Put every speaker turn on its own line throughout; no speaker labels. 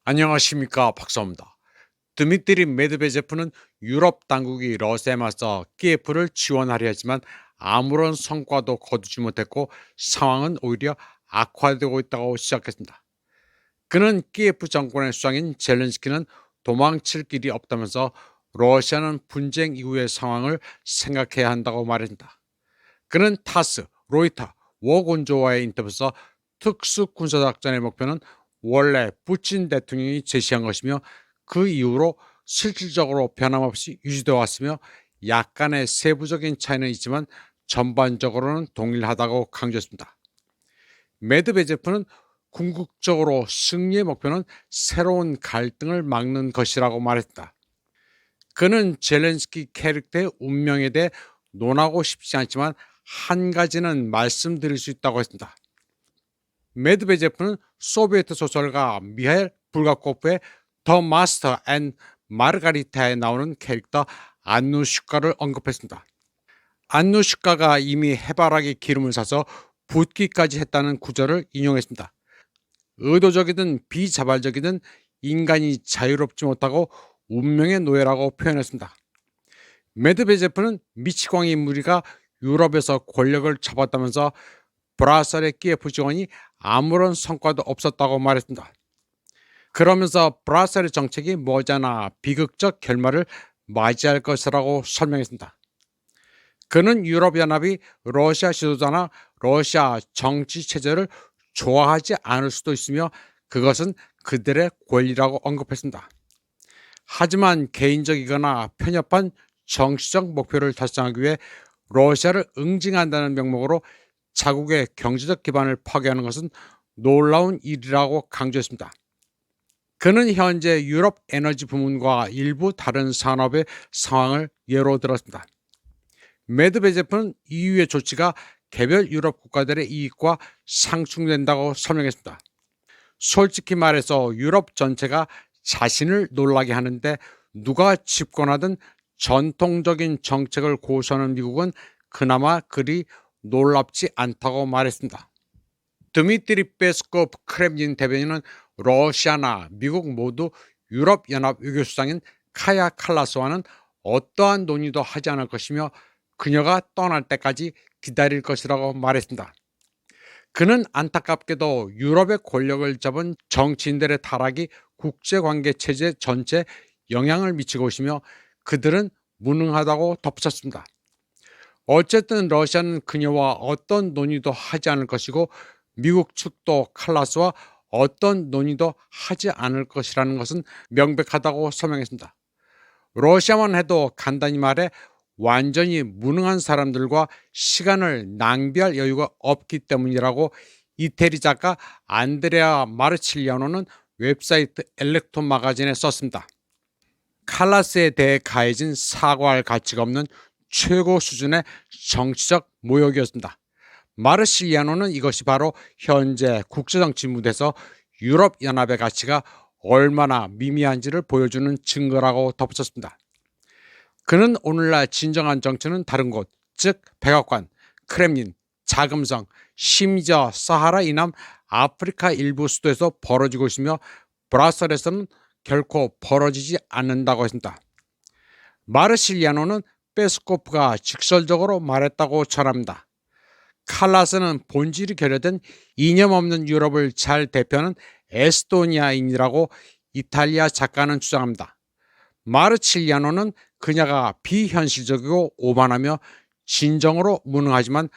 안녕하십니까, 박사입니다. 드미트리 메드베제프는 유럽 당국이 러시아에 맞서 키예프를 지원하려 했지만 아무런 성과도 거두지 못했고 상황은 오히려 악화되고 있다고 시작했습니다. 그는 키예프 정권의 수장인 젤렌스키는 도망칠 길이 없다면서 러시아는 분쟁 이후의 상황을 생각해야 한다고 말했습니다. 그는 타스, 로이터, 워곤조와의 인터뷰에서 특수군사작전의 목표는 원래 푸틴 대통령이 제시한 것이며 그 이후로 실질적으로 변함없이 유지되어 왔으며 약간의 세부적인 차이는 있지만 전반적으로는 동일하다고 강조했습니다. 메드베제프는 궁극적으로 승리의 목표는 새로운 갈등을 막는 것이라고 말했다. 그는 젤렌스키 캐릭터의 운명에 대해 논하고 싶지 않지만 한 가지는 말씀드릴 수 있다고 했습니다. 메드베제프는 소비에트 소설가 미하일 불가코프의 더 마스터 앤 마르가리타에 나오는 캐릭터 안누슈카를 언급했습니다. 안누슈카가 이미 해바라기 기름을 사서 붓기까지 했다는 구절을 인용했습니다. 의도적이든 비자발적이든 인간이 자유롭지 못하고 운명의 노예라고 표현했습니다. 메드베제프는 미치광이 무리가 유럽에서 권력을 잡았다면서 브라셀의 키예프 지원이 아무런 성과도 없었다고 말했습니다. 그러면서 브라셀의 정책이 머지않아 비극적 결말을 맞이할 것이라고 설명했습니다. 그는 유럽연합이 러시아 지도자나 러시아 정치 체제를 좋아하지 않을 수도 있으며 그것은 그들의 권리라고 언급했습니다. 하지만 개인적이거나 편협한 정치적 목표를 달성하기 위해 러시아를 응징한다는 명목으로 자국의 경제적 기반을 파괴하는 것은 놀라운 일이라고 강조했습니다. 그는 현재 유럽 에너지 부문과 일부 다른 산업의 상황을 예로 들었습니다. 메드베제프는 EU의 조치가 개별 유럽 국가들의 이익과 상충된다고 설명했습니다. 솔직히 말해서 유럽 전체가 자신을 놀라게 하는데 누가 집권하든 전통적인 정책을 고수하는 미국은 그나마 그리 놀랍지 않다고 말했습니다. 드미트리 페스코프 크렘린 대변인은 러시아나 미국 모두 유럽연합 외교수장인 카야 칼라스와는 어떠한 논의도 하지 않을 것이며 그녀가 떠날 때까지 기다릴 것이라고 말했습니다. 그는 안타깝게도 유럽의 권력을 잡은 정치인들의 타락이 국제관계 체제 전체에 영향을 미치고 있으며 그들은 무능하다고 덧붙였습니다. 어쨌든 러시아는 그녀와 어떤 논의도 하지 않을 것이고 미국 측도 칼라스와 어떤 논의도 하지 않을 것이라는 것은 명백하다고 설명했습니다. 러시아만 해도 간단히 말해 완전히 무능한 사람들과 시간을 낭비할 여유가 없기 때문이라고 이태리 작가 안드레아 마르칠리아노는 웹사이트 엘렉톤 마가진에 썼습니다. 칼라스에 대해 가해진 사과할 가치가 없는 최고 수준의 정치적 모욕이었습니다. 마르실리아노는 이것이 바로 현재 국제정치 무대에서 유럽연합의 가치가 얼마나 미미한지를 보여주는 증거라고 덧붙였습니다. 그는 오늘날 진정한 정치는 다른 곳, 즉 백악관, 크렘린, 자금성, 심지어 사하라 이남 아프리카 일부 수도에서 벌어지고 있으며 브라셀에서는 결코 벌어지지 않는다고 했습니다. 마르실리아노는 페스코프가 직설적으로 말했다고 전합니다. 칼라스는 본질이 결여된 이념 없는 유럽을 잘 대표하는 에스토니아인이라고 이탈리아 작가는 주장합니다. 마르칠리아노는 그녀가 비현실적이고 오만하며 진정으로 무능하지만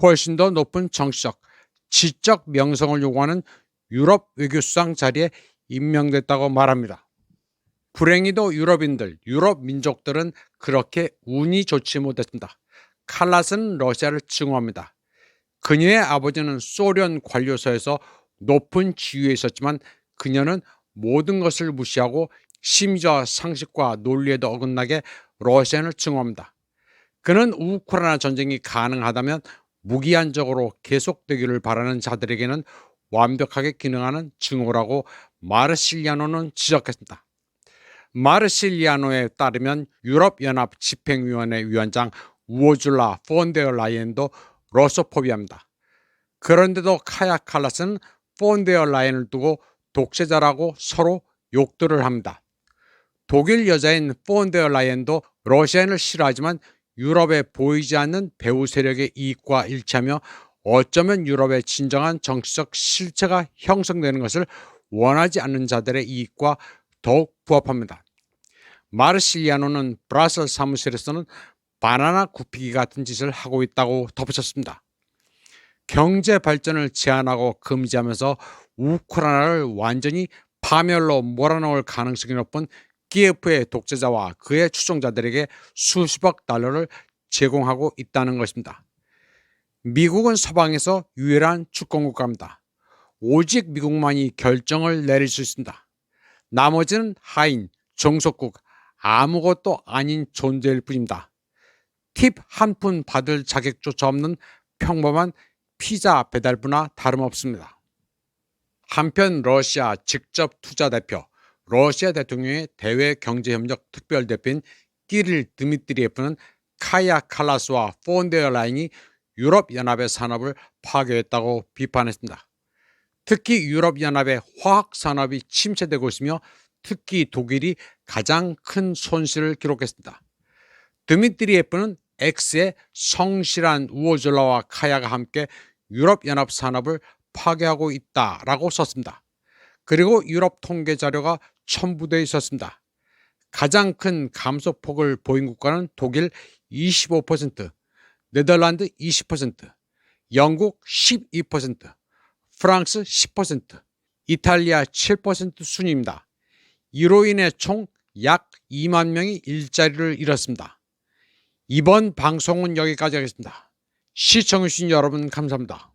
훨씬 더 높은 정치적, 지적 명성을 요구하는 유럽 외교수장 자리에 임명됐다고 말합니다. 불행히도 유럽인들, 유럽 민족들은 그렇게 운이 좋지 못했습니다. 칼라스는 러시아를 증오합니다. 그녀의 아버지는 소련 관료소에서 높은 지위에 있었지만 그녀는 모든 것을 무시하고 심지어 상식과 논리에도 어긋나게 러시아를 증오합니다. 그는 우크라이나 전쟁이 가능하다면 무기한적으로 계속되기를 바라는 자들에게는 완벽하게 기능하는 증오라고 마르실리아노는 지적했습니다. 마르실리아노에 따르면 유럽연합 집행위원회 위원장 우어줄라 폰데어 라이엔도 러소포비아입니다. 그런데도 카야 칼라스는 폰데어 라이엔을 두고 독재자라고 서로 욕들을 합니다. 독일 여자인 폰데어 라이엔도 러시아인을 싫어하지만 유럽에 보이지 않는 배후 세력의 이익과 일치하며 어쩌면 유럽의 진정한 정치적 실체가 형성되는 것을 원하지 않는 자들의 이익과 더욱 부합합니다. 마르실리아노는 브라셀 사무실에서는 바나나 굽히기 같은 짓을 하고 있다고 덧붙였습니다. 경제 발전을 제한하고 금지하면서 우크라이나를 완전히 파멸로 몰아넣을 가능성이 높은 키예프의 독재자와 그의 추종자들에게 수십억 달러를 제공하고 있다는 것입니다. 미국은 서방에서 유일한 주권국가입니다. 오직 미국만이 결정을 내릴 수 있습니다. 나머지는 하인, 종속국, 아무것도 아닌 존재일 뿐입니다. 팁 한 푼 받을 자격조차 없는 평범한 피자 배달부나 다름없습니다. 한편 러시아 직접 투자 대표, 러시아 대통령의 대외 경제협력 특별대표인 끼릴 드미트리예프는 카야 칼라스와 폰데어 라인이 유럽연합의 산업을 파괴했다고 비판했습니다. 특히 유럽연합의 화학산업이 침체되고 있으며 특히 독일이 가장 큰 손실을 기록했습니다. 드미트리예프는 X의 성실한 우호줄라와 카야가 함께 유럽연합 산업을 파괴하고 있다라고 썼습니다. 그리고 유럽 통계 자료가 첨부되어 있었습니다. 가장 큰 감소폭을 보인 국가는 독일 25%, 네덜란드 20%, 영국 12%, 프랑스 10%, 이탈리아 7% 순입니다. 이로 인해 총 약 2만 명이 일자리를 잃었습니다. 이번 방송은 여기까지 하겠습니다. 시청해주신 여러분 감사합니다.